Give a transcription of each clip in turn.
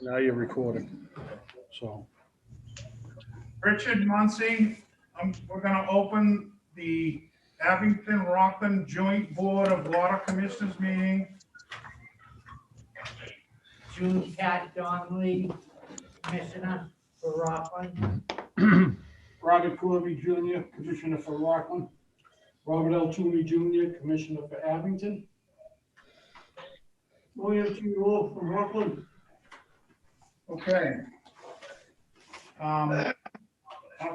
Now you're recording. So, Richard Muncy, we're gonna open the Abington-Rockland Joint Board of Water Commissioners meeting. Julie Cat Donnelly, Commissioner for Rockland. Robert Corby Jr., Commissioner for Rockland. Robert L. Toomey Jr., Commissioner for Abington. William T. Wolf from Rockland. Okay.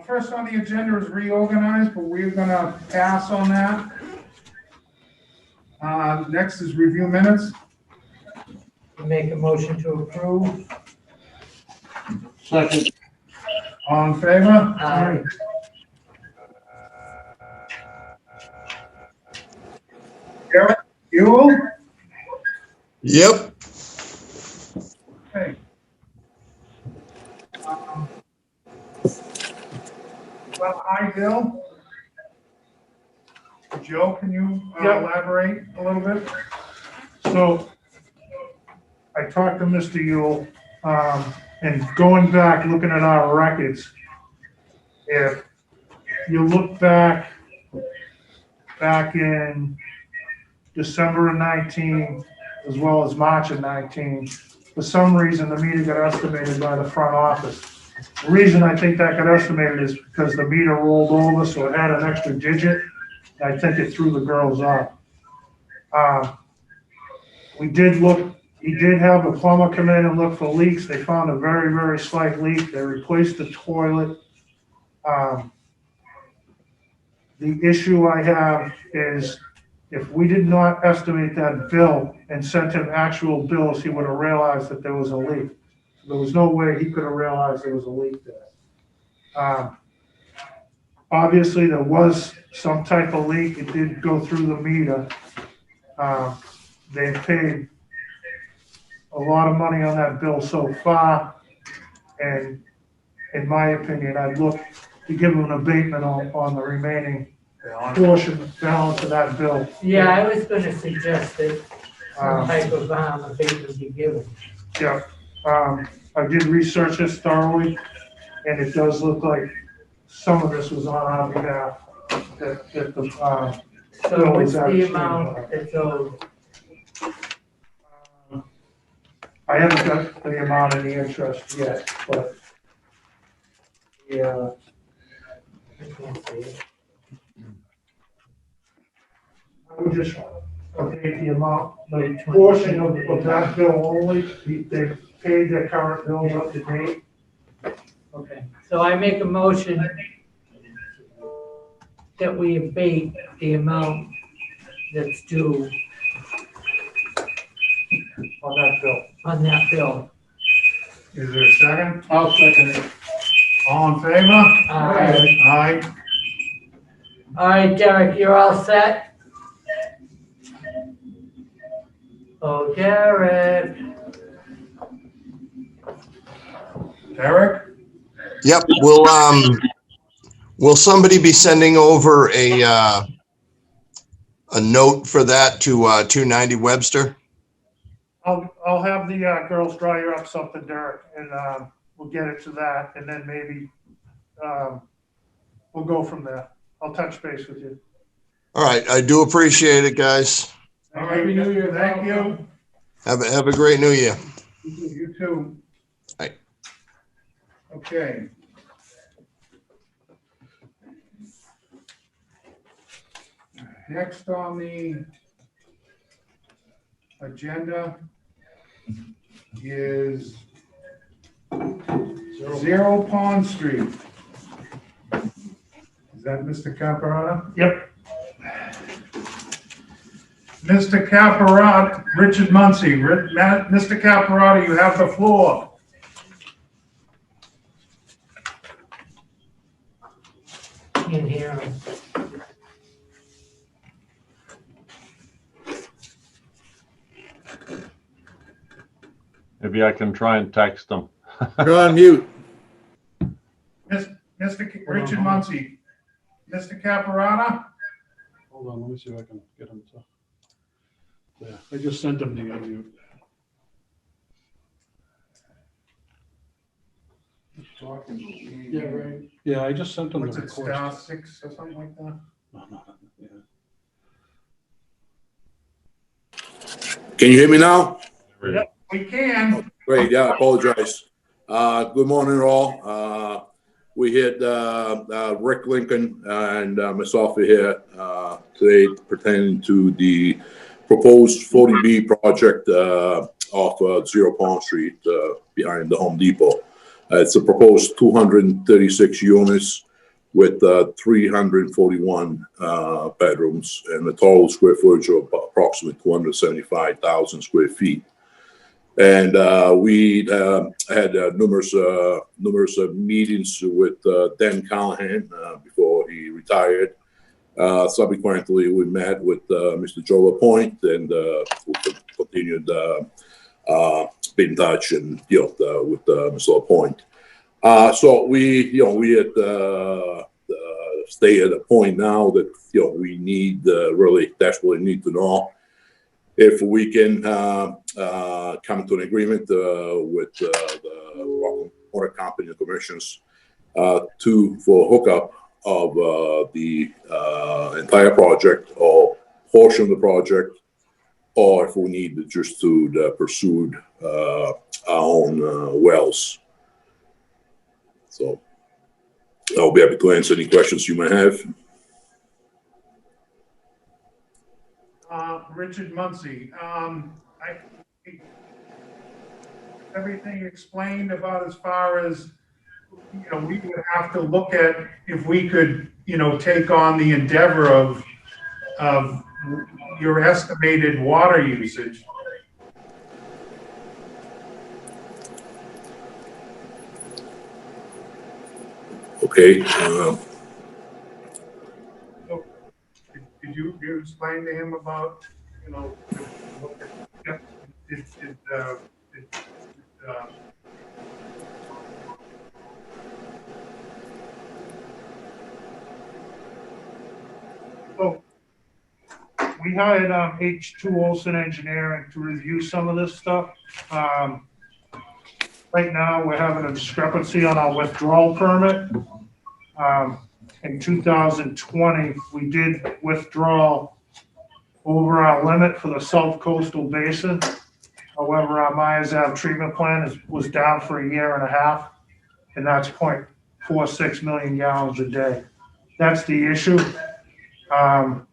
First on the agenda is reorganize, but we're gonna pass on that. Next is review minutes. Make a motion to approve. Second. All in favor? Aye. Eric, you? Yep. Okay. Well, hi, Bill. Joe, can you Yep. elaborate a little bit? so I talked to Mr. Yule, and going back, looking at our records, if you look back in December of 19, as well as March of 19, for some reason, the meter got estimated by the front office. The reason I think that got estimated is because the meter rolled over, so it had an extra digit. I think it threw the girls off. We did look, he did have a plumber come in and look for leaks. They found a very, very slight leak. They replaced the toilet. The issue I have is if we did not estimate that bill and sent him actual bills, he would have realized that there was a leak. There was no way he could have realized there was a leak there. Obviously, there was some type of leak. It did go through the meter. They've paid a lot of money on that bill so far. And in my opinion, I'd look to give them an abatement on the remaining portion, balance of that bill. Yeah, I was gonna suggest that some Um, type of abatement be given. Yeah, I did research this thoroughly, and it does look like some of this was on our behalf, that the, So what's actually, the amount that's owed? I haven't got the amount of the interest yet, but, yeah, I can't see it. I would just update the amount, the portion of that bill only, they paid their current bills up to date. Okay, so I make a motion that we abate the amount that's due On that bill. on that bill. Is there a second? I'll second it. All in favor? Aye. Aye. All right, Derek, you're all set? Oh, Derek. Eric? Yep. Will somebody be sending over a note for that to 290 Webster? I'll have the girls draw you up something, Derek, and we'll get it to that, and then maybe we'll go from there. I'll touch base with you. All right. I do appreciate it, guys. All right, Happy New Year. thank you. Have a great New Year. You too. Aye. Okay. Next on the agenda is Zero Pond Street. Is that Mr. Caparata? Yep. Mr. Caparata, Richard Muncy. Mr. Caparata, you have the floor. Can't hear him. Maybe I can try and text them. You're on mute. Richard Muncy. Mr. Caparata? Hold on, let me see if I can get him to. Yeah, I just sent him the unmute. Yeah, right. Yeah, I just sent them the What's it, request. *6 or something like that? Yeah. Can you hear me now? We can. Great, yeah, I apologize. Good morning, all. We had Rick Lincoln and myself are here today pertaining to the proposed 40B project off 0 Palm Street behind the Home Depot. It's a proposed 236 units with 341 bedrooms and a total square footage of approximately 275,000 square feet. And we had numerous meetings with Dan Callahan before he retired. Subsequently, we met with Mr. Joe Lapointe, and we continued be in touch and with Mr. Lapointe. So we had stay at a point now that we need really desperately need to know if we can come to an agreement with the Rockland Water Company and commissions for hookup of the entire project or portion of the project, or if we need just to pursue our own wells. So I'll be happy to answer any questions you may have. Richard Muncy, everything explained about as far as, we would have to look at if we could, take on the endeavor of your estimated water usage. Okay. Did you explain to him about, So we hired H2 Olson Engineering to review some of this stuff. Right now, we're having a discrepancy on our withdrawal permit. In 2020, we did withdraw over our limit for the South Coastal Basin. However, our Myers Ave treatment plant was down for a year and a half, and that's 0.46 million gallons a day. That's the issue. That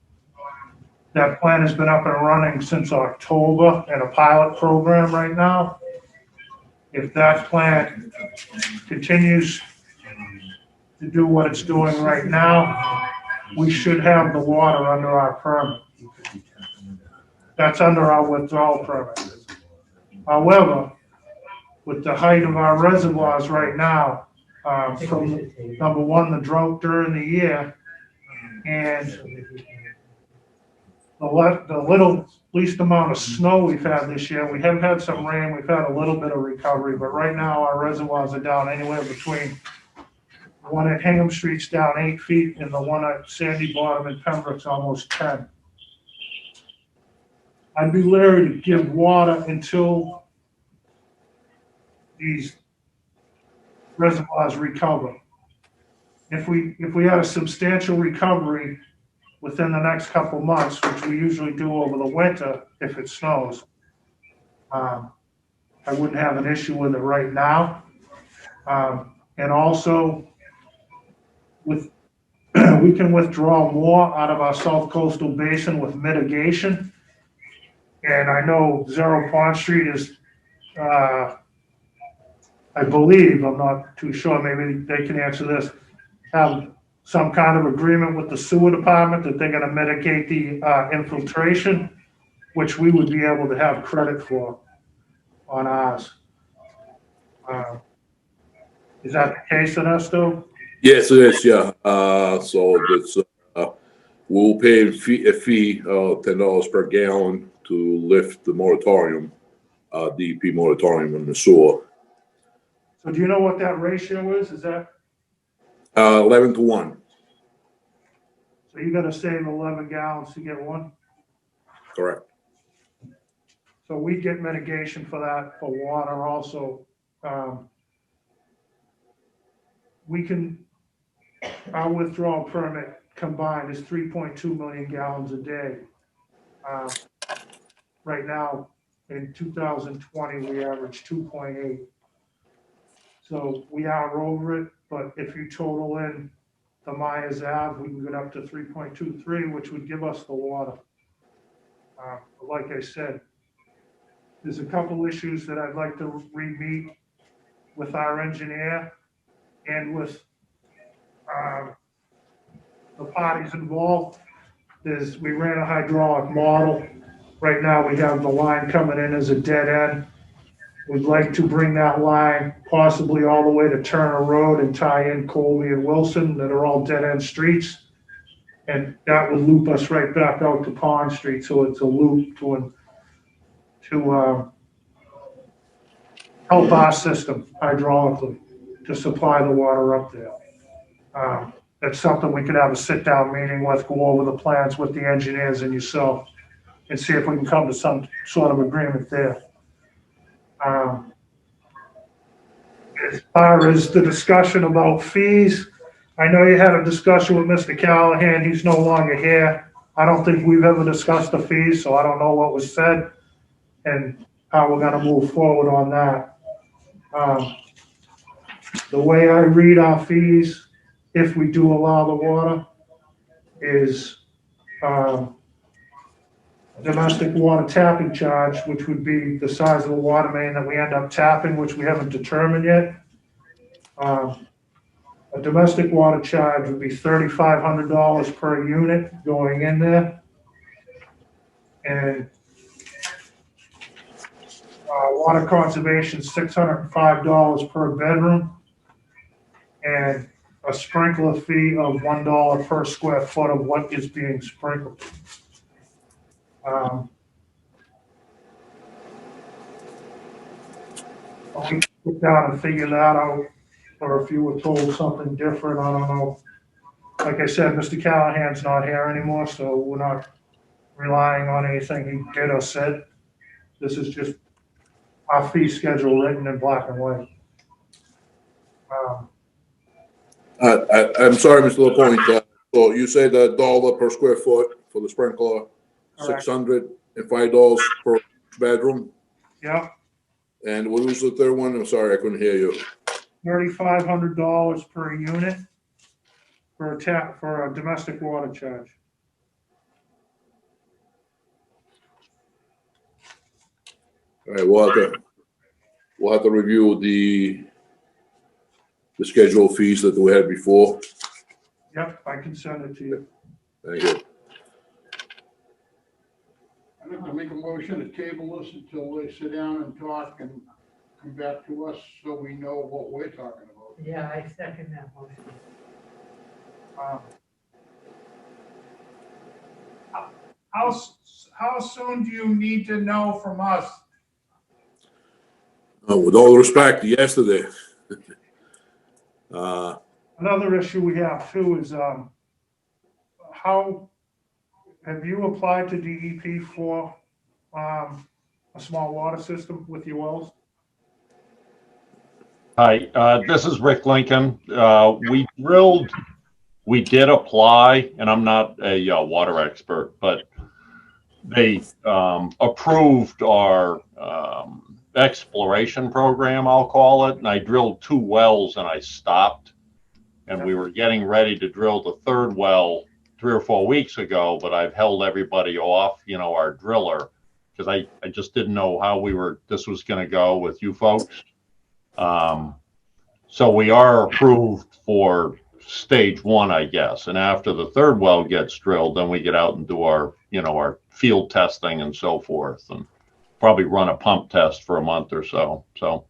plant has been up and running since October in a pilot program right now. If that plant continues to do what it's doing right now, we should have the water under our permit. That's under our withdrawal permit. However, with the height of our reservoirs right now, from number one, the drought during the year, and the least amount of snow we've had this year. We have had some rain, we've had a little bit of recovery, but right now our reservoirs are down anywhere between the one at Hingham Street's down 8 feet and the one at Sandy Bottom in Pembroke's almost 10. I'd be leery to give water until these reservoirs recover. If we had a substantial recovery within the next couple months, which we usually do over the winter if it snows, I wouldn't have an issue with it right now. And also, we can withdraw more out of our South Coastal Basin with mitigation. And I know 0 Pond Street is, I believe, I'm not too sure, maybe they can answer this, have some kind of agreement with the sewer department that they're gonna mitigate the infiltration, which we would be able to have credit for on ours. Is that the case, Ernesto? Yes, it is. Yeah. So it's we'll pay a fee of $10 per gallon to lift the moratorium, DEP moratorium on the sewer. So do you know what that ratio is? Is that, 11 to 1. so you gotta save 11 gallons to get one? Correct. So we get mitigation for that, for water also. our withdrawal permit combined is 3.2 million gallons a day. Right now, in 2020, we averaged 2.8. So we are over it, but if you total in the Myers Ave, we can get up to 3.23, which would give us the water. But like I said, there's a couple issues that I'd like to re-meet with our engineer and with the parties involved. We ran a hydraulic model. Right now, we have the line coming in as a dead end. We'd like to bring that line possibly all the way to Turner Road and tie in Colby and Wilson that are all dead end streets. And that would loop us right back out to Pond Street. So it's a loop to help our system hydraulically to supply the water up there. That's something we could have a sit down meeting with, go over the plans with the engineers and yourself and see if we can come to some sort of agreement there. As far as the discussion about fees, I know you had a discussion with Mr. Callahan. He's no longer here. I don't think we've ever discussed the fees, so I don't know what was said and how we're gonna move forward on that. The way I read our fees, if we do allow the water, is domestic water tapping charge, which would be the size of the water main that we end up tapping, which we haven't determined yet. A domestic water charge would be $3,500 per unit going in there. And water conservation, $605 per bedroom. And a sprinkler fee of $1 per square foot of what is being sprinkled. We can sit down and figure that out, or if you were told something different, I don't know. Like I said, Mr. Callahan's not here anymore, so we're not relying on anything he did or said. This is just our fee schedule written in black and white. I'm sorry, Mr. LaPointe. So you said $1 per square foot for the sprinkler, Correct. $605 per bedroom. Yeah, And what was the third one? I'm sorry, I couldn't hear you. $3,500 per unit for a domestic water charge. All right, we'll have to review the schedule of fees that we had before. Yep, I can send it to you. Thank you. I'd like to make a motion to table this until they sit down and talk and come back to us so we know what we're talking about. Yeah, I second that motion. How soon do you need to know from us? With all respect, yesterday. Another issue we have too is, how, have you applied to DEP for, a small water system with your wells? Hi, this is Rick Lincoln. We did apply, and I'm not a water expert, but they approved our exploration program, I'll call it, and I drilled 2 wells and I stopped. And we were getting ready to drill the 3rd well 3 or 4 weeks ago, but I've held everybody off, our driller, because I just didn't know how this was going to go with you folks. So we are approved for stage 1, I guess. And after the 3rd well gets drilled, then we get out and do our field testing and so forth, and probably run a pump test for a month or so. So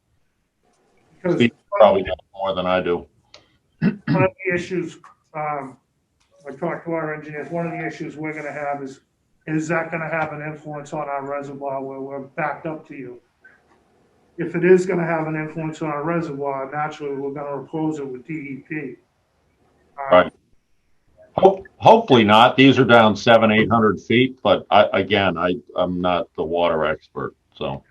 Steve probably knows more than I do. One of the issues, I talked to our engineers, one of the issues we're gonna have is that gonna have an influence on our reservoir where we're backed up to you? If it is gonna have an influence on our reservoir, naturally, we're gonna oppose it with DEP. Right. Hopefully not. These are down 700-800 feet, but I'm not the water expert, so.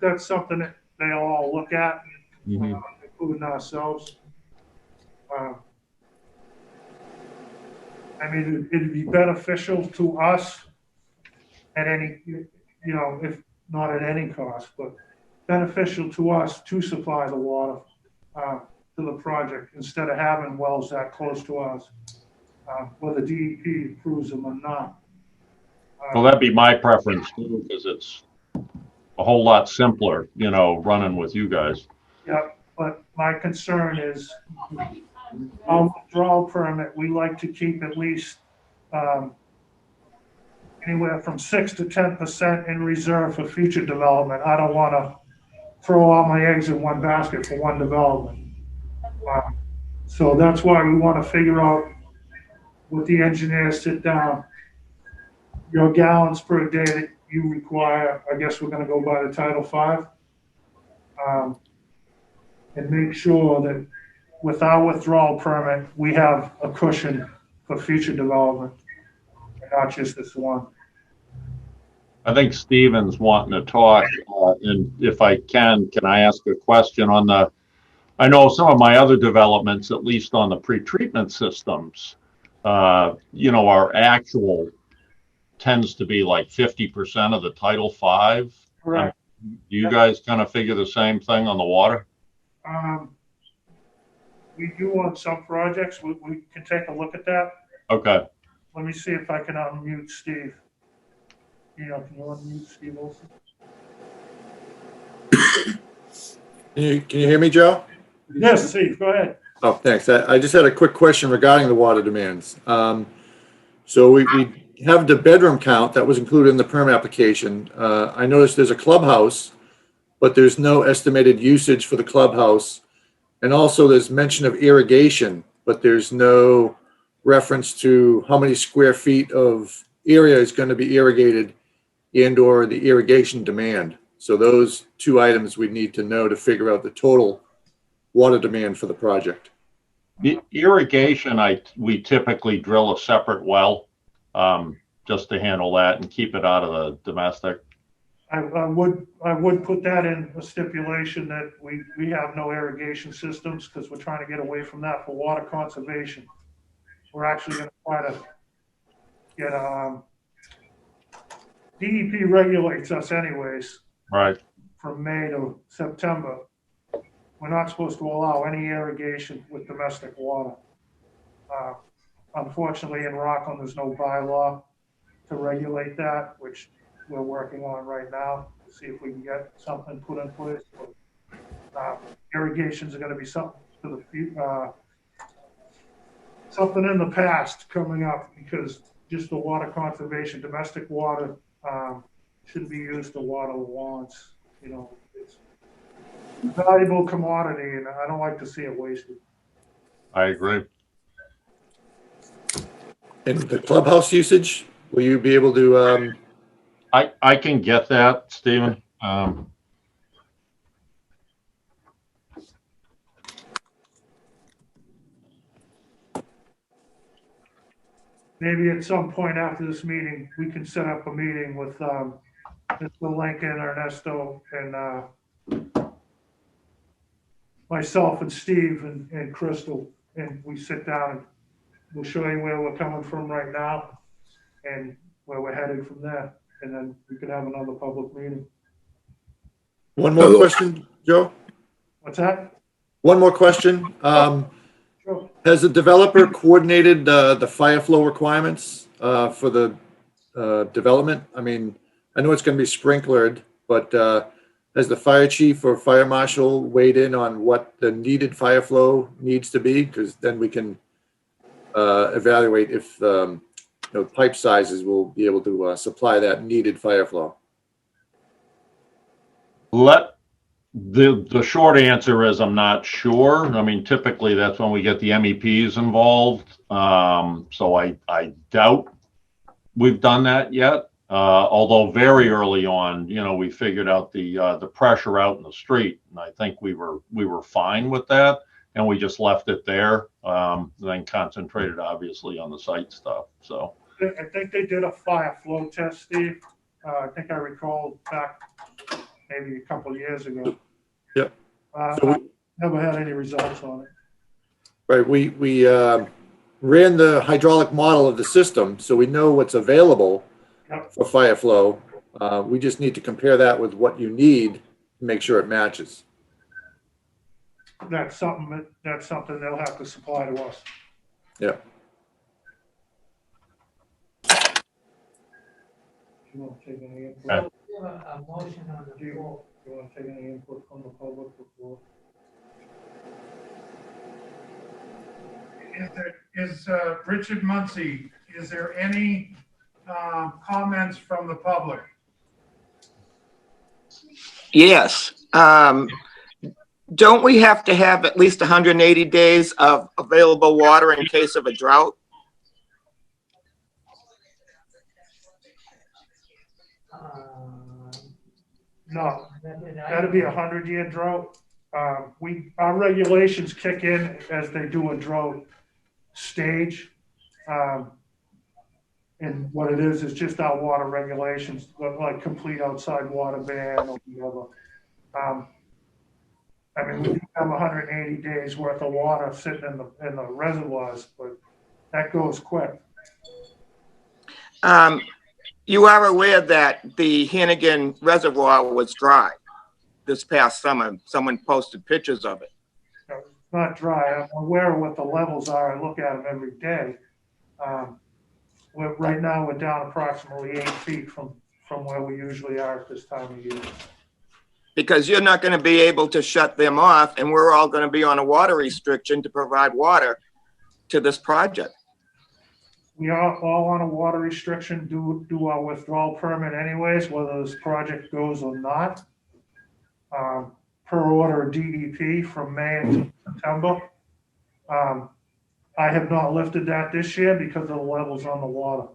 That's something that they'll all look at, including ourselves. I mean, it'd be beneficial to us at any, if not at any cost, but beneficial to us to supply the water to the project instead of having wells that close to us, whether DEP approves them or not. Well, that'd be my preference too, because it's a whole lot simpler, running with you guys. Yeah, but my concern is our withdrawal permit, we like to keep at least anywhere from 6 to 10% in reserve for future development. I don't want to throw all my eggs in one basket for one development. So that's why we want to figure out with the engineers, sit down, your gallons per day that you require. I guess we're going to go by the Title V. And make sure that with our withdrawal permit, we have a cushion for future development, and not just this one. I think Steven's wanting to talk, and if I can I ask a question on I know some of my other developments, at least on the pretreatment systems, our actual tends to be like 50% of the Title V. Correct. Do you guys kind of figure the same thing on the water? We do on some projects. We can take a look at that. Okay. Let me see if I can unmute Steve. Can you unmute Steve Olson? Can you hear me, Joe? Yes, Steve, go ahead. Oh, thanks. I just had a quick question regarding the water demands. So we have the bedroom count that was included in the permit application. I noticed there's a clubhouse, but there's no estimated usage for the clubhouse. And also there's mention of irrigation, but there's no reference to how many square feet of area is going to be irrigated and or the irrigation demand. So those two items we need to know to figure out the total water demand for the project. The irrigation, we typically drill a separate well, just to handle that and keep it out of the domestic. I would put that in a stipulation that we have no irrigation systems because we're trying to get away from that for water conservation. We're actually going to try to get DEP regulates us anyways. Right. From May to September. We're not supposed to allow any irrigation with domestic water. Unfortunately, in Rockland, there's no bylaw to regulate that, which we're working on right now to see if we can get something put in place. But, irrigations are going to be something for the future, something in the past coming up because just the water conservation, domestic water shouldn't be used to water lawns. It's a valuable commodity, and I don't like to see it wasted. I agree. And the clubhouse usage, will you be able to? I can get that, Stephen. Maybe at some point after this meeting, we can set up a meeting with Mr. Lincoln, Ernesto, and myself and Steve and Crystal, and we sit down and we'll show you where we're coming from right now and where we're headed from there. And then we could have another public meeting. One more question, Joe? What's that? One more question. Sure. Has the developer coordinated the fire flow requirements for the development? I mean, I know it's going to be sprinklered, but has the fire chief or fire marshal weighed in on what the needed fire flow needs to be? Because then we can evaluate if pipe sizes will be able to supply that needed fire flow. The short answer is I'm not sure. I mean, typically that's when we get the MEPs involved. So I doubt we've done that yet. Although very early on, we figured out the pressure out in the street, and I think we were fine with that, and we just left it there. Then concentrated obviously on the site stuff. So I think they did a fire flow test, Steve. I think I recall back maybe a couple of years ago. Yep. I never had any results on it. Right, we ran the hydraulic model of the system, so we know what's available Yep. for fire flow. We just need to compare that with what you need to make sure it matches. That's something they'll have to supply to us. Yeah. You want to take any input? Okay. We have a motion on the floor. You want to take any input from the public before? Richard Muncy, is there any comments from the public? Yes. Don't we have to have at least 180 days of available water in case of a drought? No, that'd be a 100-year drought. Our regulations kick in as they do a drought stage. And what it is just our water regulations, like complete outside water ban or whatever. I mean, we do have 180 days worth of water sitting in the reservoirs, but that goes quick. You are aware that the Hennigan Reservoir was dry this past summer. Someone posted pictures of it. It's not dry. I'm aware of what the levels are. I look at them every day. Right now, we're down approximately 8 feet from where we usually are at this time of year. Because you're not going to be able to shut them off, and we're all going to be on a water restriction to provide water to this project. We are all on a water restriction, do our withdrawal permit anyways, whether this project goes or not. Per order of DEP from May to September. I have not lifted that this year because of the levels on the water.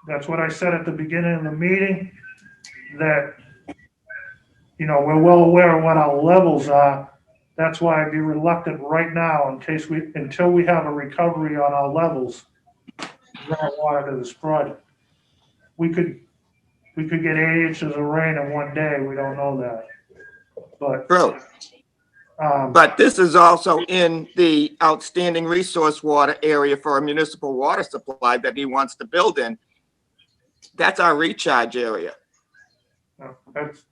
That's what I said at the beginning of the meeting, that, you know, we're well aware of what our levels are. That's why I'd be reluctant right now until we have a recovery on our levels, to draw water to this project. We could get 8 inches of rain in one day. We don't know that. But True. But this is also in the outstanding resource water area for a municipal water supply that he wants to build in. That's our recharge area.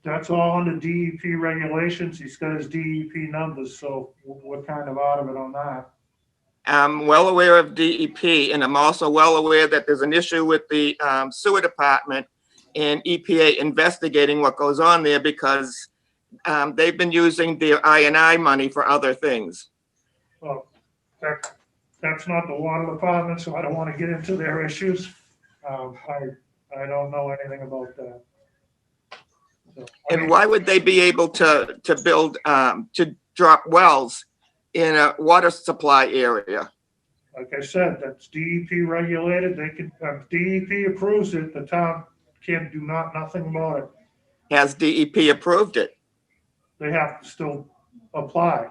That's all under DEP regulations. He's got his DEP numbers, so we're kind of out of it on that. I'm well aware of DEP, and I'm also well aware that there's an issue with the sewer department and EPA investigating what goes on there because they've been using their I&I money for other things. Well, that's not the water department, so I don't want to get into their issues. I don't know anything about that. So, And why would they be able to build, to drop wells in a water supply area? like I said, that's DEP regulated. They can, DEP approves it. The town can do nothing about it. Has DEP approved it? They have to still apply.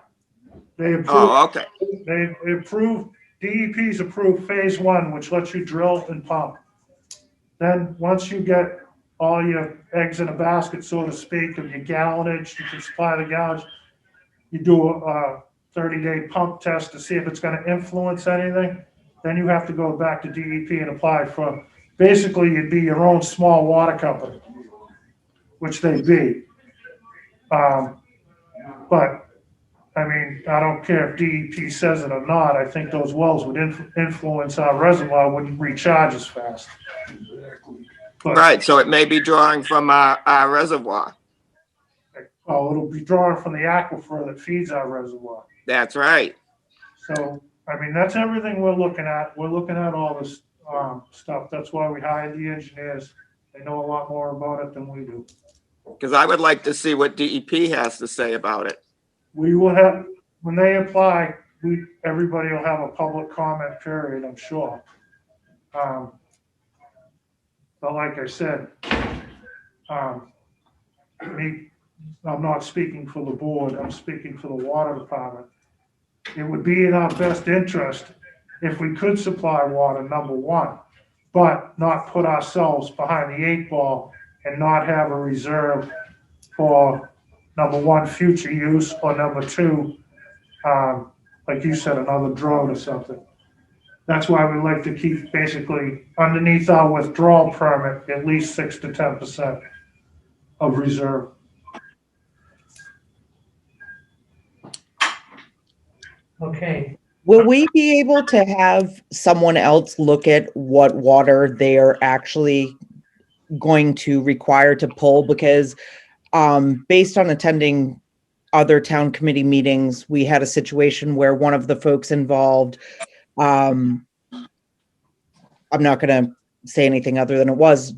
They approve. Oh, okay. They approve. DEP's approved phase 1, which lets you drill and pump. Then once you get all your eggs in a basket, so to speak, of your gallonage, you can supply the gallonage. You do a 30-day pump test to see if it's going to influence anything. Then you have to go back to DEP and apply for, basically you'd be your own small water company, which they'd be. But I mean, I don't care if DEP says it or not. I think those wells would influence our reservoir, wouldn't recharge as fast. But, Right, so it may be drawing from our reservoir. oh, it'll be drawn from the aquifer that feeds our reservoir. That's right. So, I mean, that's everything we're looking at. We're looking at all this stuff. That's why we hired the engineers. They know a lot more about it than we do. Because I would like to see what DEP has to say about it. We will have, when they apply, everybody will have a public comment period, I'm sure. But like I said, I'm not speaking for the board, I'm speaking for the water department. It would be in our best interest if we could supply water, number one, but not put ourselves behind the 8 ball and not have a reserve for, number one, future use, or number two, like you said, another drought or something. That's why we like to keep basically underneath our withdrawal permit, at least 6 to 10% of reserve. Okay, Will we be able to have someone else look at what water they're actually going to require to pull? Because based on attending other town committee meetings, we had a situation where one of the folks involved, I'm not going to say anything other than it was,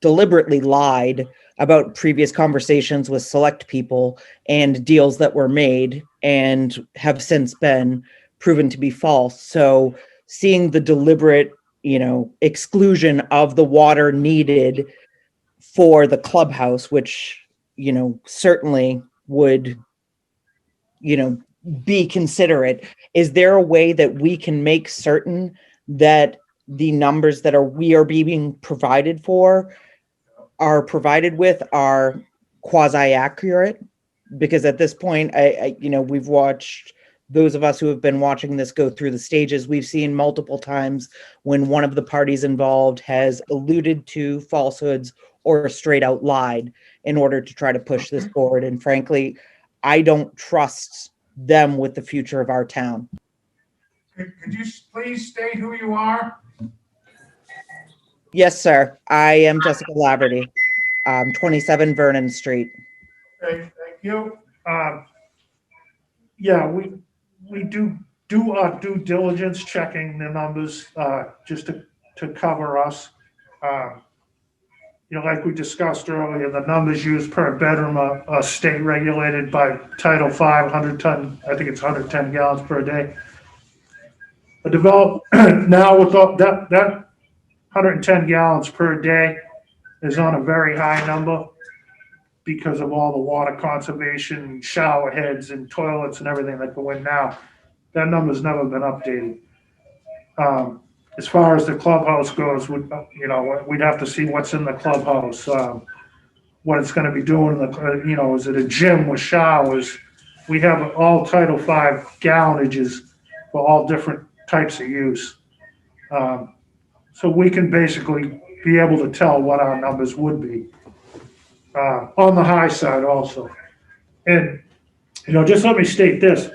deliberately lied about previous conversations with select people and deals that were made and have since been proven to be false. So seeing the deliberate, exclusion of the water needed for the clubhouse, which, certainly would, be considerate. Is there a way that we can make certain that the numbers that we are being provided with are quasi accurate? Because at this point, we've watched, those of us who have been watching this go through the stages, we've seen multiple times when one of the parties involved has alluded to falsehoods or straight out lied in order to try to push this forward. And frankly, I don't trust them with the future of our town. Could you please state who you are? Yes, sir. I am Jessica Laverty, 27 Vernon Street. Okay, thank you. Yeah, we do our due diligence checking the numbers, just to cover us. Like we discussed earlier, the numbers used per bedroom are state regulated by Title V, 100 ton, I think it's 110 gallons per day. Now with that 110 gallons per day is on a very high number because of all the water conservation, shower heads and toilets and everything that go in now. That number's never been updated. As far as the clubhouse goes, we'd have to see what's in the clubhouse, what it's going to be doing. Is it a gym with showers? We have all Title V gallonages for all different types of use. So we can basically be able to tell what our numbers would be on the high side also. And, just let me state this.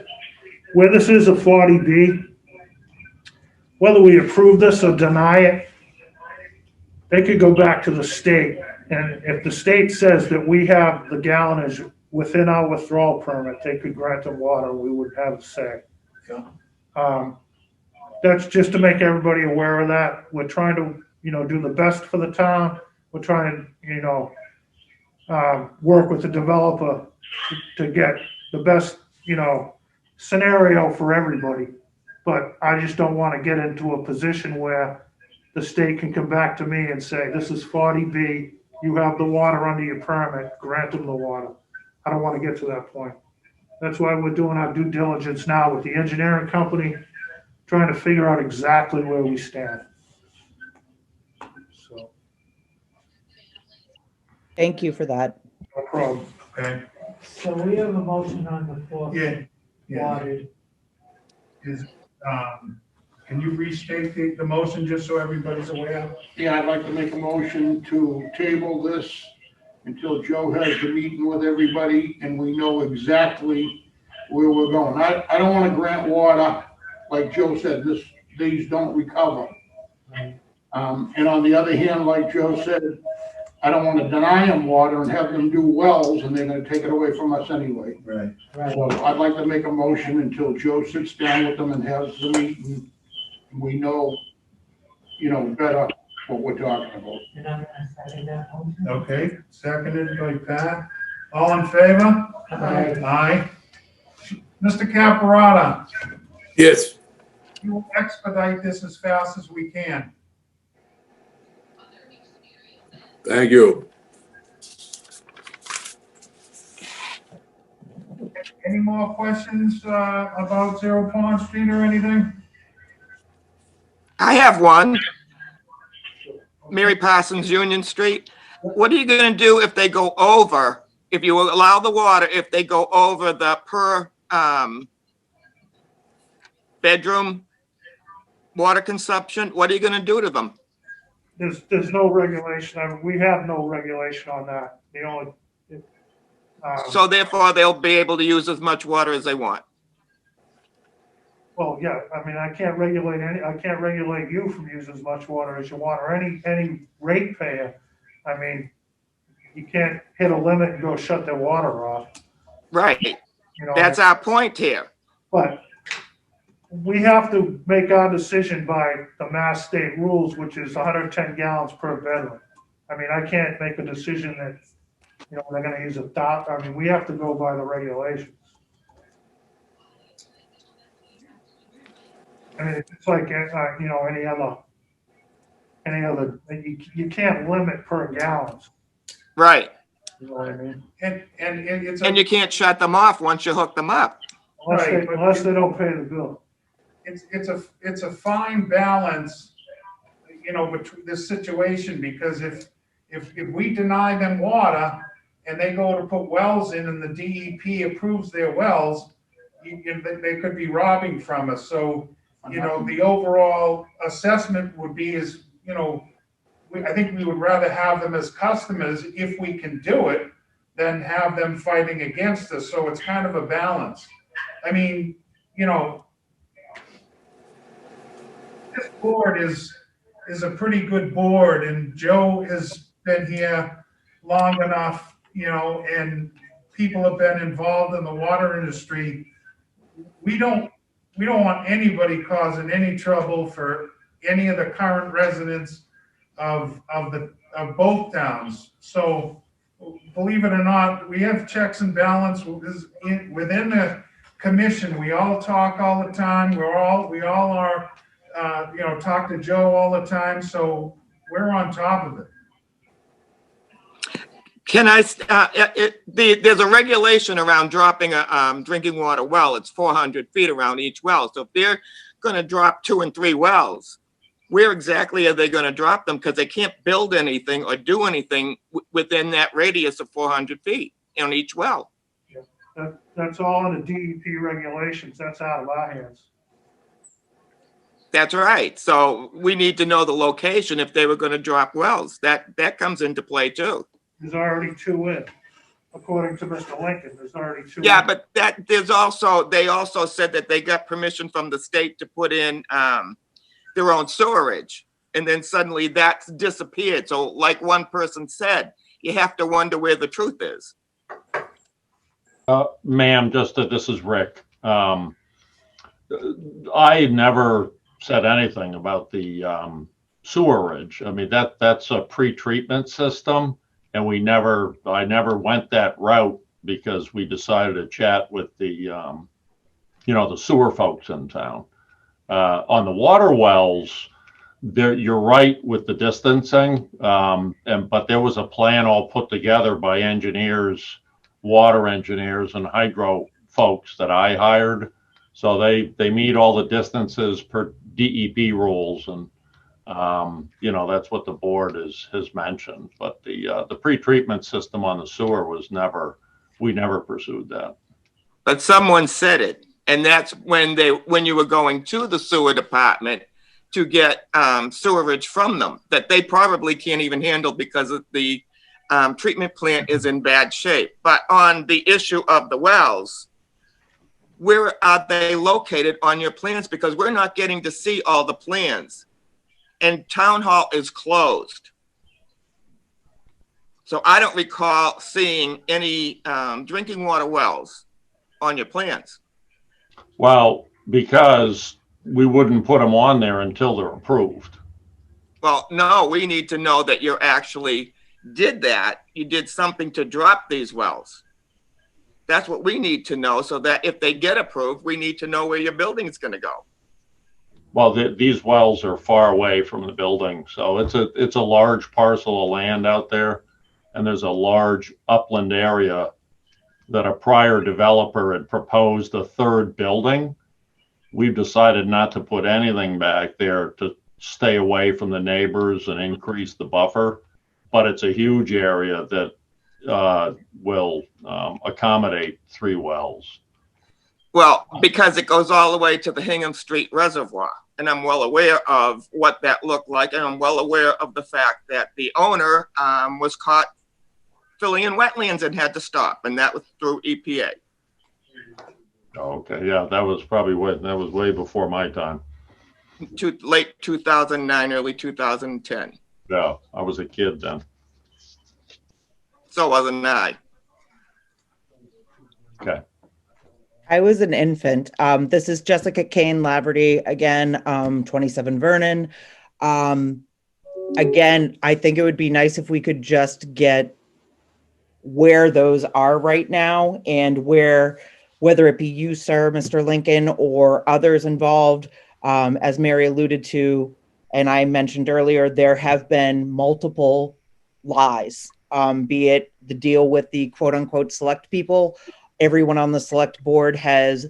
Where this is a 40B, whether we approve this or deny it, they could go back to the state. And if the state says that we have the gallonage within our withdrawal permit, they could grant them water, we would have a say. That's just to make everybody aware of that. We're trying to, do the best for the town. We're trying to, work with the developer to get the best, scenario for everybody. But I just don't want to get into a position where the state can come back to me and say, this is 40B, you have the water under your permit, grant them the water. I don't want to get to that point. That's why we're doing our due diligence now with the engineering company, trying to figure out exactly where we stand. So. Thank you for that. No problem. Okay. so we have a motion on the floor. Yeah. Water. Can you restate the motion just so everybody's aware? Yeah, I'd like to make a motion to table this until Joe has the meeting with everybody and we know exactly where we're going. I don't want to grant water, like Joe said, these don't recover. And on the other hand, like Joe said, I don't want to deny them water and have them do wells and they're going to take it away from us anyway. Right. So I'd like to make a motion until Joe sits down with them and has the meeting. We know, better what we're talking about. And I'm gonna second that motion. Okay, seconded by Pat. All in favor? Aye. Aye. Mr. Caparata, Yes. you will expedite this as fast as we can. Thank you. Any more questions about Zero Pond Street or anything? I have one. Mary Parsons, Union Street. What are you going to do if they go over, if you allow the water, if they go over the per bedroom water consumption? What are you going to do to them? There's no regulation. I mean, we have no regulation on that. The only, So therefore, they'll be able to use as much water as they want. well, yeah, I mean, I can't regulate you from using as much water as you want, or any ratepayer. I mean, you can't hit a limit and go shut their water off. Right. You know, That's our point here. but we have to make our decision by the Mass State rules, which is 110 gallons per bedroom. I mean, I can't make a decision that, you know, they're gonna use I mean, we have to go by the regulations. I mean, it's like, you know, any other, you can't limit per gallons, Right. you know what I mean? And it's And you can't shut them off once you hook them up. Right, but Unless they don't pay the bill. it's a fine balance, you know, between this situation, because if we deny them water and they go to put wells in and the DEP approves their wells, they could be robbing from us. So, you know, the overall assessment would be is, you know, I think we would rather have them as customers if we can do it than have them fighting against us. So it's kind of a balance. I mean, you know, this board is a pretty good board, and Joe has been here long enough, you know, and people have been involved in the water industry. We don't want anybody causing any trouble for any of the current residents of both towns. So believe it or not, we have checks and balance within the commission. We all talk all the time. We all are, you know, talk to Joe all the time. So we're on top of it. Can I, there's a regulation around dropping a drinking water well. It's 400 feet around each well. So if they're going to drop 2 and 3 wells, where exactly are they going to drop them? Because they can't build anything or do anything within that radius of 400 feet on each well. That's all in the DEP regulations. That's out of our hands. That's right. So we need to know the location if they were going to drop wells. That comes into play too. There's already 2 in, according to Mr. Lincoln. There's already 2. Yeah, in. but they also said that they got permission from the state to put in their own sewerage, and then suddenly that's disappeared. So like one person said, you have to wonder where the truth is. Ma'am, this is Rick. I never said anything about the sewerage. I mean, that's a pre-treatment system, and I never went that route because we decided to chat with the the sewer folks in town. On the water wells, you're right with the distancing, but there was a plan all put together by engineers, water engineers, and hydro folks that I hired. So they meet all the distances per DEP rules, and that's what the board has mentioned. But the pre-treatment system on the sewer we never pursued that. But someone said it. And that's when you were going to the sewer department to get sewerage from them that they probably can't even handle because the treatment plant is in bad shape. But on the issue of the wells, where are they located on your plans? Because we're not getting to see all the plans, and town hall is closed. So I don't recall seeing any drinking water wells on your plans. Well, because we wouldn't put them on there until they're approved. Well, no, we need to know that you actually did that. You did something to drop these wells. That's what we need to know, so that if they get approved, we need to know where your building is going to go. Well, these wells are far away from the building, so it's a large parcel of land out there, and there's a large upland area that a prior developer had proposed a 3rd building. We've decided not to put anything back there to stay away from the neighbors and increase the buffer, but it's a huge area that will accommodate 3 wells. Well, because it goes all the way to the Hingham Street Reservoir, and I'm well aware of what that looked like, and I'm well aware of the fact that the owner was caught filling in wetlands and had to stop, and that was through EPA. Okay, yeah, that was way before my time. Late 2009, early 2010. Yeah, I was a kid then. So wasn't I. Okay. I was an infant. This is Jessica Kane Laverty again, 27 Vernon. Again, I think it would be nice if we could just get where those are right now and whether it be you, sir, Mr. Lincoln, or others involved. As Mary alluded to, and I mentioned earlier, there have been multiple lies, be it the deal with the quote unquote select people. Everyone on the select board has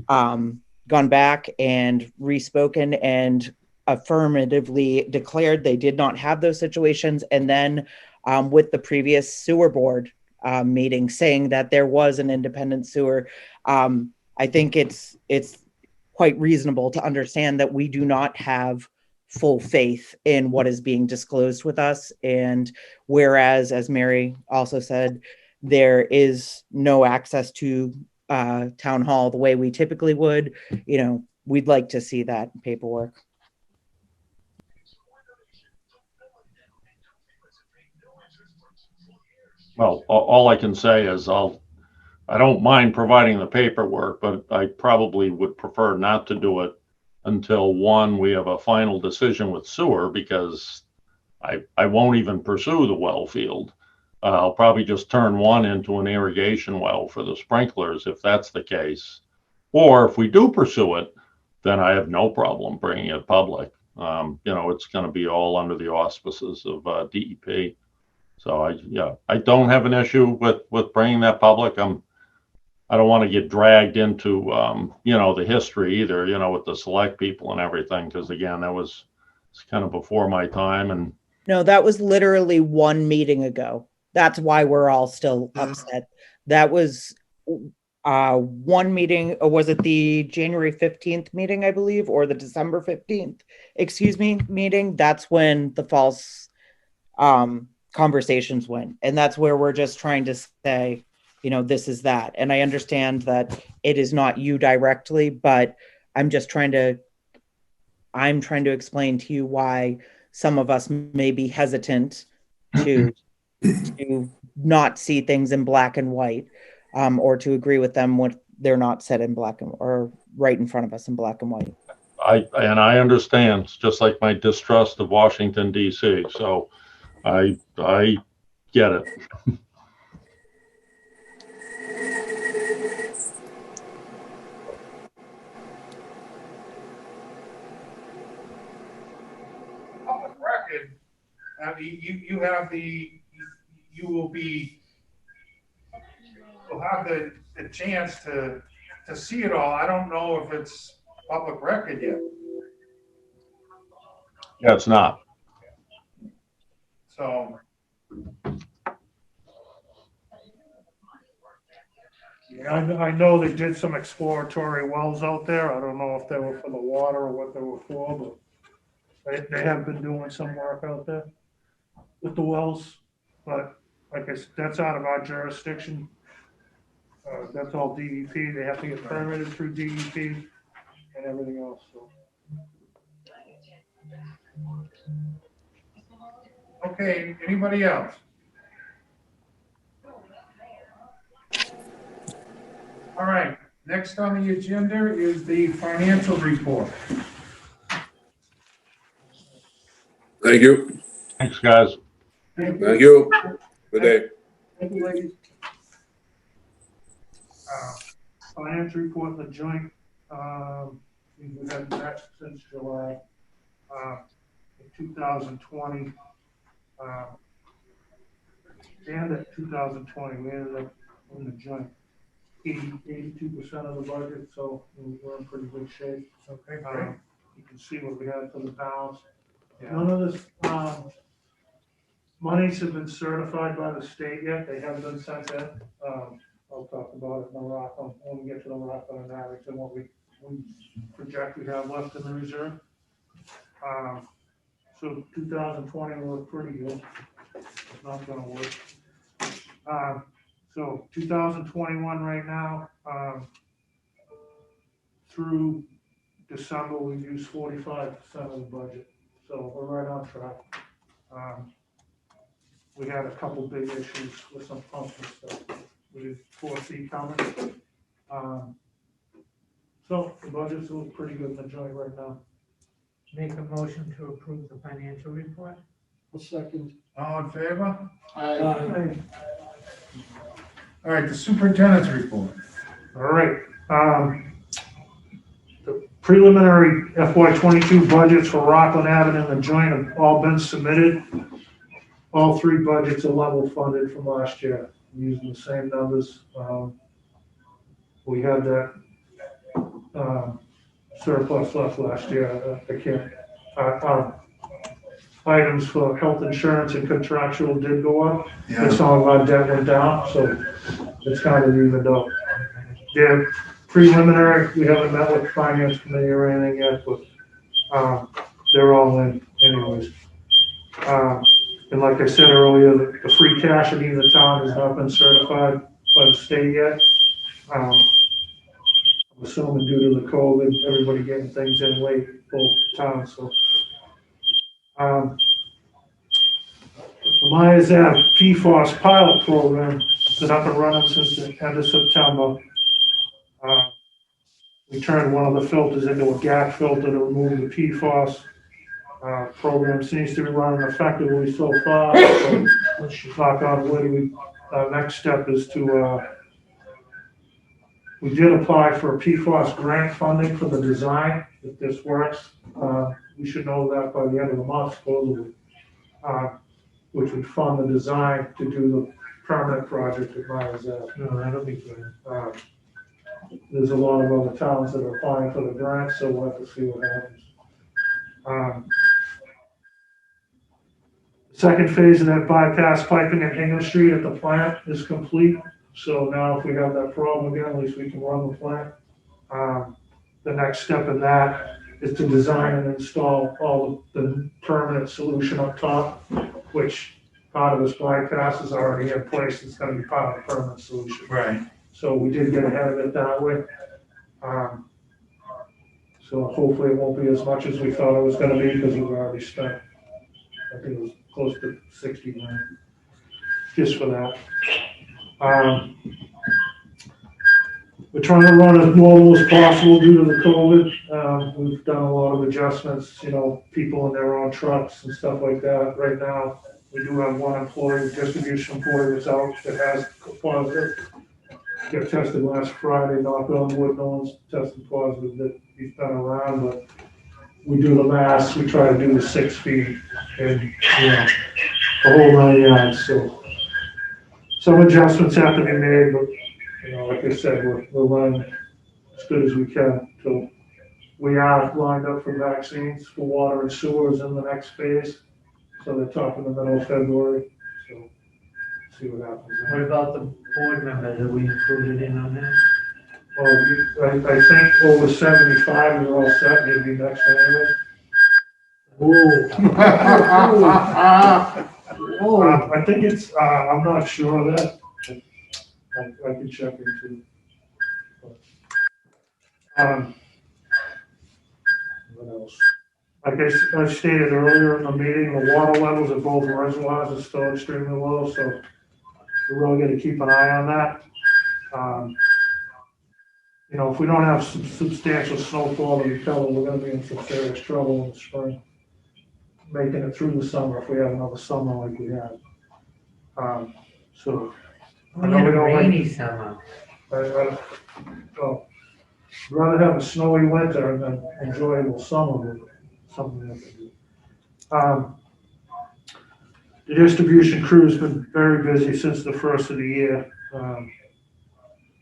gone back and respoken and affirmatively declared they did not have those situations. And then with the previous sewer board meeting saying that there was an independent sewer, I think it's quite reasonable to understand that we do not have full faith in what is being disclosed with us. And whereas, as Mary also said, there is no access to town hall the way we typically would, we'd like to see that paperwork. Well, all I can say is I don't mind providing the paperwork, but I probably would prefer not to do it until we have a final decision with sewer, because I won't even pursue the well field. I'll probably just turn one into an irrigation well for the sprinklers if that's the case. Or if we do pursue it, then I have no problem bringing it public. It's going to be all under the auspices of DEP. So I don't have an issue with bringing that public. I don't want to get dragged into, the history either, with the select people and everything, because again, it's kind of before my time. And no, that was literally one meeting ago. That's why we're all still upset. That was one meeting, or was it the January 15th meeting, I believe, or the December 15th, meeting? That's when the false conversations went. And that's where we're just trying to say, this is that. And I understand that it is not you directly, but I'm trying to explain to you why some of us may be hesitant to not see things in black and white, or to agree with them when they're not set in black or right in front of us in black and white. I understand. It's just like my distrust of Washington, D.C. So I get it. Public record, I mean, you'll have the chance to see it all. I don't know if it's public record yet. Yeah, it's not. So. Yeah, I know they did some exploratory wells out there. I don't know if they were for the water or what they were for, but they have been doing some work out there with the wells. But like I said, that's out of our jurisdiction. That's all DEP. They have to get permitted through DEP and everything else. So. Okay, anybody else? All right, next on the agenda is the financial report. Thank you. Thanks, guys. Thank you. Good day. Thank you, ladies. Finance report, the joint, we've had that since July, 2020. And at 2020, we ended up in the joint 82% of the budget, so we're in pretty good shape. Okay, great. You can see what we had for the balance. Yeah. None of this monies have been certified by the state yet. They haven't been sent in. I'll talk about it in the Rockland, when we get to the Rockland and Abington, what we project we have left in the reserve. So 2020 will look pretty good. It's not gonna work. So 2021 right now, through December, we've used 45% of the budget, so we're right on track. We had a couple big issues with some pumps and stuff we didn't foresee coming. So the budget's looking pretty good in the joint right now. Make a motion to approve the financial report. A second. All in favor? Aye. All right, the superintendent's report. All right, the preliminary FY '22 budgets for Rockland Avenue and the joint have all been submitted. All three budgets are level funded from last year, using the same numbers. We had that surplus left last year. I can't, items for health insurance and contractual did go up. But some of our debt went down, so it's kind of evened up. They're preliminary, we haven't met with the finance committee or anything yet, but they're all in anyways. And like I said earlier, the free cash in either town has not been certified by the state yet. I'm assuming due to the COVID, everybody getting things in late, both towns, so. The Myers Ave PFAS pilot program has been up and running since the end of September. We turned one of the filters into a GAC filter to remove the PFAS. Program seems to be running effectively so far. So knock on wood, next step is to, we did apply for a PFAS grant funding for the design. If this works, we should know that by the end of the month, supposedly, which would fund the design to do the permanent project at Myers Ave. No, that'll be good. There's a lot of other towns that are applying for the grant, so we'll have to see what happens. Second phase of that bypass piping at Hennigan Street at the plant is complete. So now if we have that problem again, at least we can run the plant. The next step in that is to design and install all the permanent solution up top, which part of this bypass is already in place. It's going to be part of the permanent solution. Right. So we did get ahead of it that way. So hopefully it won't be as much as we thought it was going to be because we've already spent, I think it was close to 60 grand just for that. We're trying to run as normal as possible due to the COVID. We've done a lot of adjustments, people in their own trucks and stuff like that. Right now, we do have one employee, distribution employee that's out that has positive. Got tested last Friday, knock on wood, no one's tested positive that he's been around, but we do the masks, we try to do the 6 feet and, the whole 9 yards, so some adjustments have to be made, but, like I said, we're running as good as we can. So we are lined up for vaccines for water and sewers in the next phase, so they're talking in the middle of February, so see what happens. What about the board members? Are we included in on that? Well, I think over 75 are all set, maybe next anyway. I think it's, I'm not sure of that. I can check into it. What else? Like I stated earlier in the meeting, the water levels at both reservoirs are still extremely low, so we're really going to keep an eye on that. If we don't have some substantial snowfall, we're going to be in some serious trouble in the spring, making it through the summer if we have another summer like we had. So We had a rainy summer. I'd rather have a snowy winter than enjoyable summer, but something we have to do. The distribution crew's been very busy since the first of the year.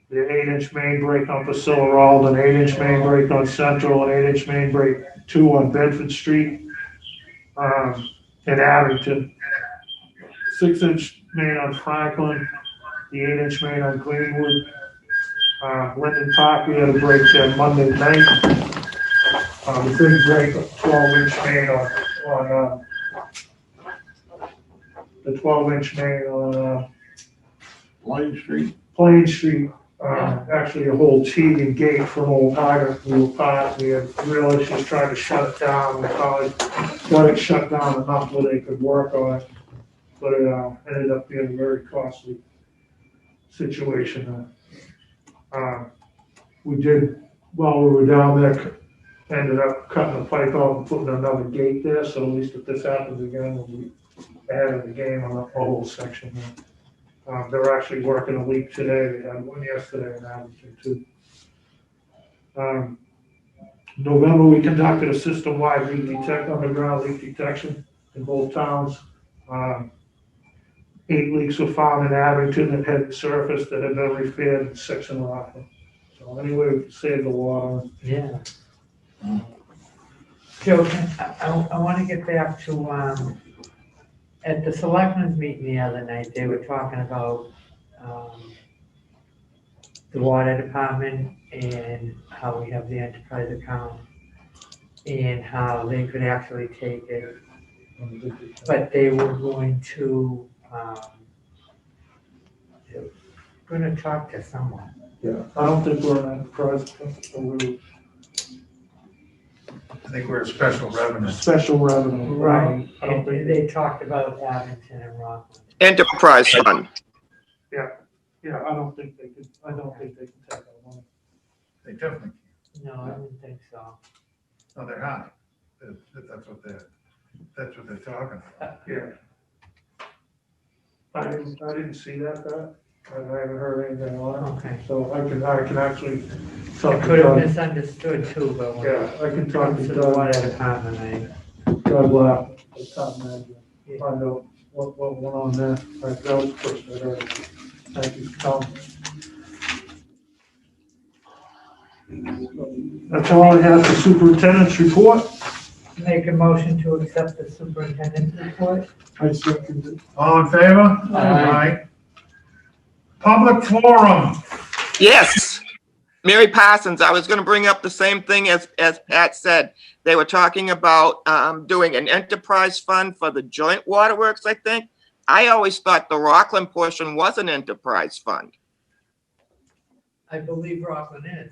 The 8-inch main break on Priscilla Road, an 8-inch main break on Central, an 8-inch main break 2 on Bedford Street, in Abington, 6-inch main on Franklin, the 8-inch main on Greenwood. Linden Park, we had a break there Monday night. The big break, 12-inch main on the 12-inch main on Line Street. Plain Street. Actually a whole Teagan gate from Old Hyder, we were part, we had real issues trying to shut it down. We finally got it shut down enough where they could work on it, but it ended up being a very costly situation. We did, while we were down there, ended up cutting the pipe out and putting another gate there, so at least if this happens again, we'll be ahead of the game on the whole section there. They're actually working a leak today. They had one yesterday in Abington too. November, we conducted a system-wide underground leak detection in both towns. 8 leaks were found in Abington that hadn't surfaced, that had been repaired, and 6 in Rockland. So anyway, we could save the water. Yeah. Joe, I want to get back to, at the selectmen's meeting the other night, they were talking about the water department and how we have the enterprise account and how they could actually take it, but they were going to talk to someone. Yeah, I don't think we're an enterprise, I think we're a special revenue. special revenue. Right, I don't and think, they talked about Abington and Rockland. Enterprise fund. yeah, I don't think they can take that money. They definitely, No, I didn't think so. no, they're not. That's what they're talking about. Yeah. I didn't see that. I haven't heard anything on it, Okay. so I can actually I talk to could have Doug. misunderstood too, but when Yeah, I can it talk comes to to the water Doug, department, Doug Lapp, the top manager, find out what went on there. That was the first I heard. Thank you for telling me. That's all I have for superintendent's report. make a motion to accept the superintendent's report. I second it. All in favor? Aye. Public forum. Yes. Mary Parsons, I was going to bring up the same thing as Pat said. They were talking about doing an enterprise fund for the joint waterworks, I think. I always thought the Rockland portion was an enterprise fund. I believe Rockland is.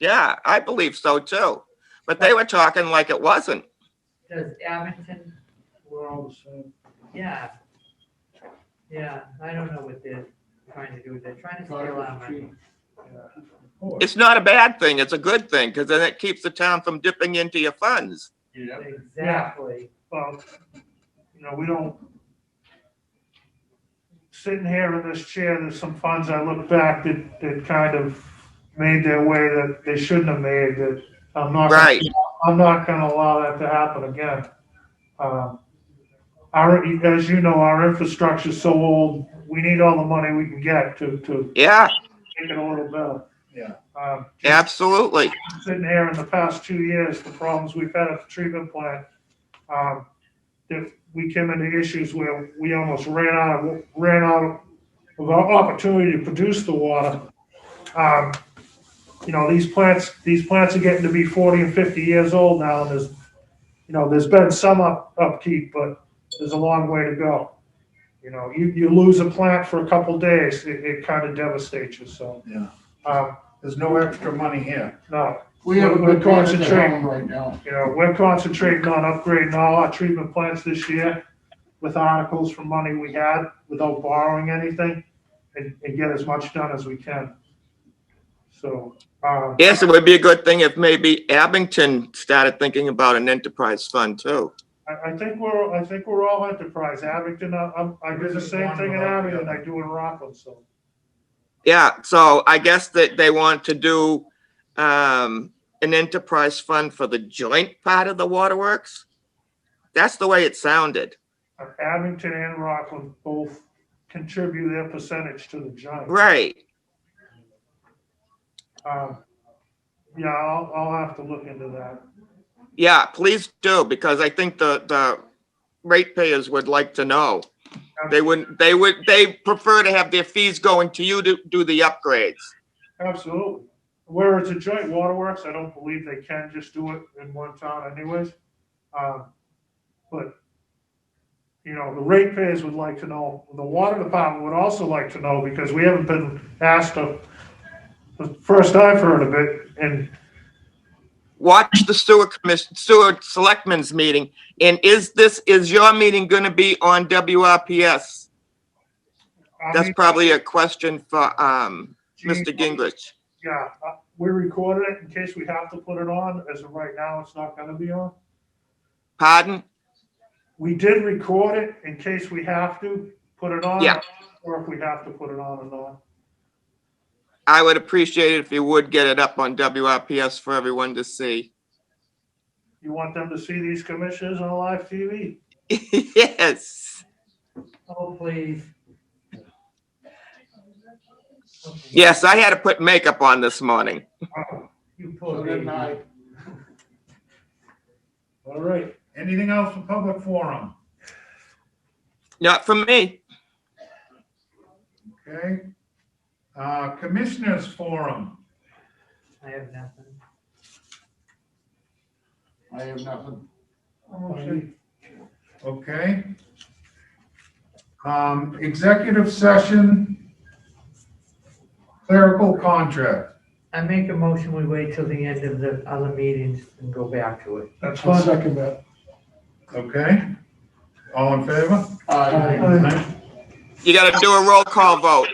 Yeah, I believe so too. But they were talking like it wasn't. Does Abington, We're all the same. yeah. Yeah, I don't know what they're trying to do. They're trying to steal our money. It's not a bad thing. It's a good thing because then it keeps the town from dipping into your funds. Exactly. Well, we don't, sitting here in this chair, there's some funds I look back that kind of made their way that they shouldn't have made, that I'm not gonna allow that to happen again. As you know, our infrastructure's so old, we need all the money we can get to Yeah, make it a little better. Yeah. absolutely. Sitting here in the past 2 years, the problems we've had at the treatment plant, that we came into issues where we almost ran out of our opportunity to produce the water. These plants are getting to be 40 and 50 years old now, and there's been some upkeep, but there's a long way to go. You lose a plant for a couple days, it kind of devastates you, so. Yeah. There's no extra money here. No, We have a We're good man at the concentrating. helm right now. we're concentrating on upgrading all our treatment plants this year with articles from money we had without borrowing anything and get as much done as we can. So, Yes, it would be a good thing if maybe Abington started thinking about an enterprise fund too. I think we're all enterprise. Abington, I do the same thing in Abington I do in Rockland, so. Yeah, so I guess that they want to do an enterprise fund for the joint part of the waterworks. That's the way it sounded. Abington and Rockland both contribute their percentage to the joint. Right. Yeah, I'll have to look into that. Yeah, please do, because I think the ratepayers would like to know. They prefer to have their fees going to you to do the upgrades. Absolutely. Where it's a joint waterworks, I don't believe they can just do it in one town anyways. But, you know, the ratepayers would like to know, the water department would also like to know, because we haven't been asked the first I've heard of it, and Watch the sewer selectmen's meeting. And is your meeting going to be on WRPS? That's probably a question for Mr. Gingrich. Yeah, we recorded it in case we have to put it on. As of right now, it's not gonna be on. Pardon? We did record it in case we have to put it on. Yeah. Or if we have to put it on or not. I would appreciate it if you would get it up on WRPS for everyone to see. You want them to see these commissioners on live TV? Yes. Oh, please. Yes, I had to put makeup on this morning. You So poor then baby. All right. Anything else for public forum? Not from me. Okay. Commissioners forum. I have nothing. I have nothing. Okay. Executive session, clerical contract. I make a motion, we wait till the end of the other meetings and go back to it. That's I'll fine. second that. Okay. All in favor? Aye. You got to do a roll call vote.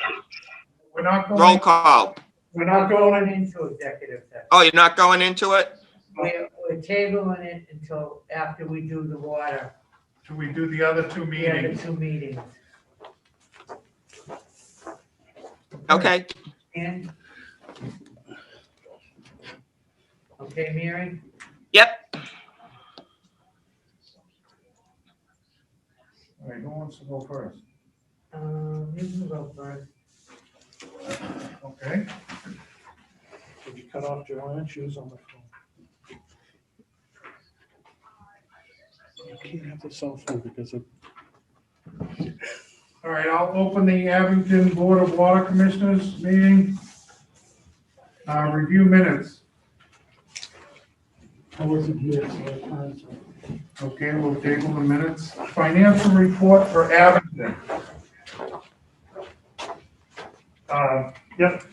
We're not Roll going, call. We're not Going going in. into executive session. Oh, you're not going into it? We're tabling it until after we do the water. till we do the other two We have the meetings. 2 meetings. Okay. And? Okay, Mary? Yep. All right, who wants to go first? You can go first. Okay. Did you cut off Joanne? She was on the phone. You can't have the cell phone because of. All right, I'll open the Abington Board of Water Commissioners meeting. Review minutes. I wasn't here, so I can't. Okay, we'll table the minutes. Financial report for Abington. Yep.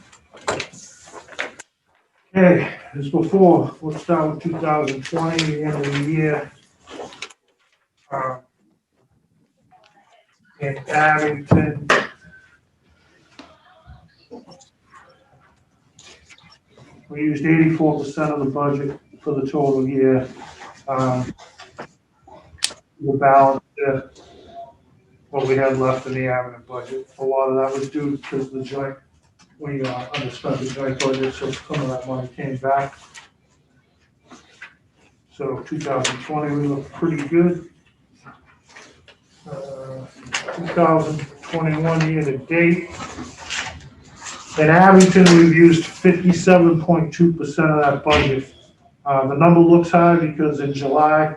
Okay, as before, let's start with 2020, the end of the year. In Abington. We used 84% of the budget for the total year. The balance, what we had left in the Abington budget. A lot of that was due because the joint, we underspent the joint budget, so some of that money came back. So 2020, we look pretty good. 2021 year to date. In Abington, we've used 57.2% of that budget. The number looks high because in July,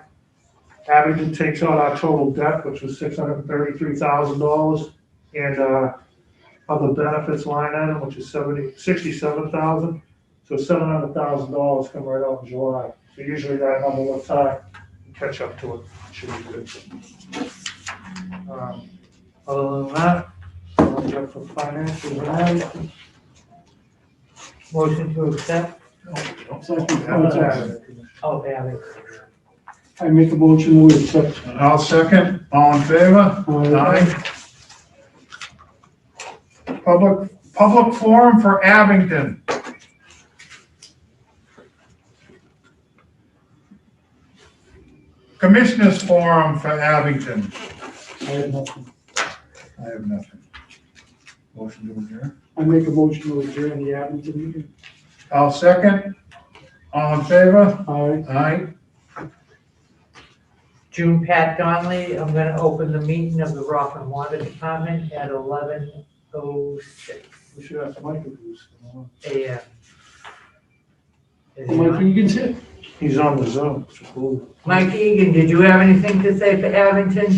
Abington takes out our total debt, which was $633,000, and other benefits line item, which is $67,000. So $700,000 come right out in July. So usually that number looks high. You catch up to it. It should be good. Other than that, I'll get for financials and Abington. Motion to accept? Oh, Alex. I make a motion to accept. I'll second. All in favor? Aye. Public forum for Abington. Commissioners forum for Abington. I have nothing. I have nothing. Motion to adjourn. I make a motion to adjourn the Abington meeting. I'll second. All in favor? Aye. Aye. June Pat Donnelly, I'm gonna open the meeting of the Rockland Water Department at 11:06 We should have Mike Bruce. a.m. Is he Mike on? Egan's here. He's on the Zoom. So cool. Mike Egan, did you have anything to say for Abington?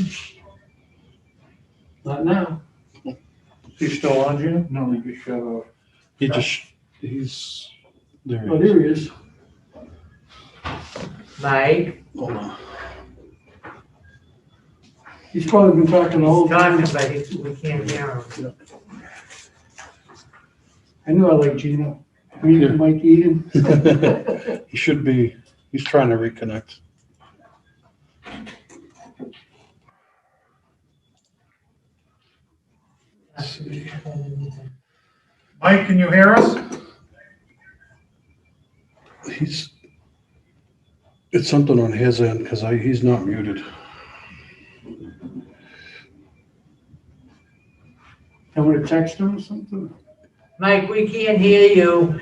Not now. He's still on, Gina? No, he just shut off. He's, there. Oh, there he is. Mike, Hold on. He's probably been talking the whole he's talking, time. but we can't hear him. I knew I liked Gina. Mike Eden. He should be, he's trying to reconnect. Mike, can you hear us? It's something on his end because he's not muted. I'm gonna text him or something. Mike, we can't hear you.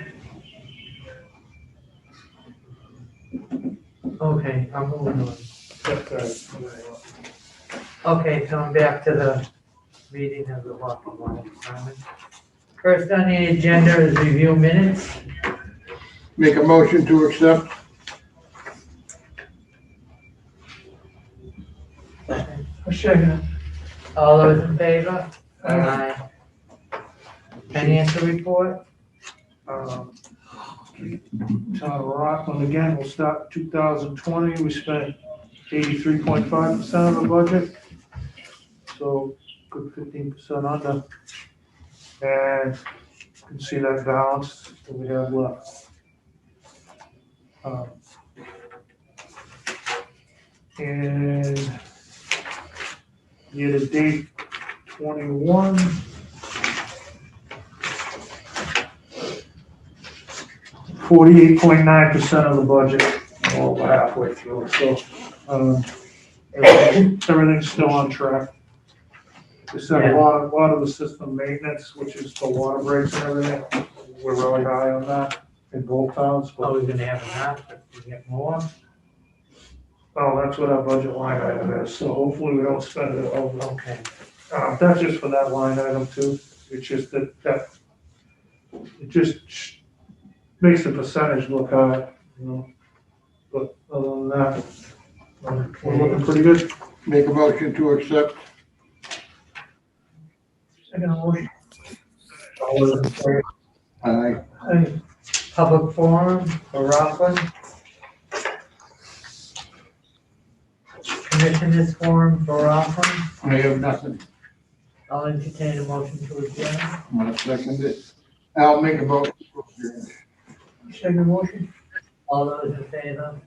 Okay, I'm moving on. Okay, coming back to the meeting of the Walking Water Department. First on the agenda is review minutes. Make a motion to accept. Second. All those in favor? Aye. Financial report? Town of Rockland, again, we'll start 2020, we spent 83.5% of the budget. So good 15% under. And you can see that balance that we have left. And year to date 21. 48.9% of the budget, well, we're halfway through, so, everything's still on track. We said a lot of the system maintenance, which is the water breaks and everything, we're really high on that in both towns, Are but, we gonna have enough, but we get more? well, that's what our budget line item is, so hopefully we don't spend it over. Okay. That's just for that line item too, it's just that it just makes the percentage look high, you know, but other than that, we're looking pretty good. Make a motion to accept. Second motion. All those in favor? Aye. Aye. Public forum for Rockland. Commissioners forum for Rockland. I have nothing. I'll entertain a motion to adjourn. I'm gonna second it. I'll make a motion to adjourn. Second motion. All those in favor?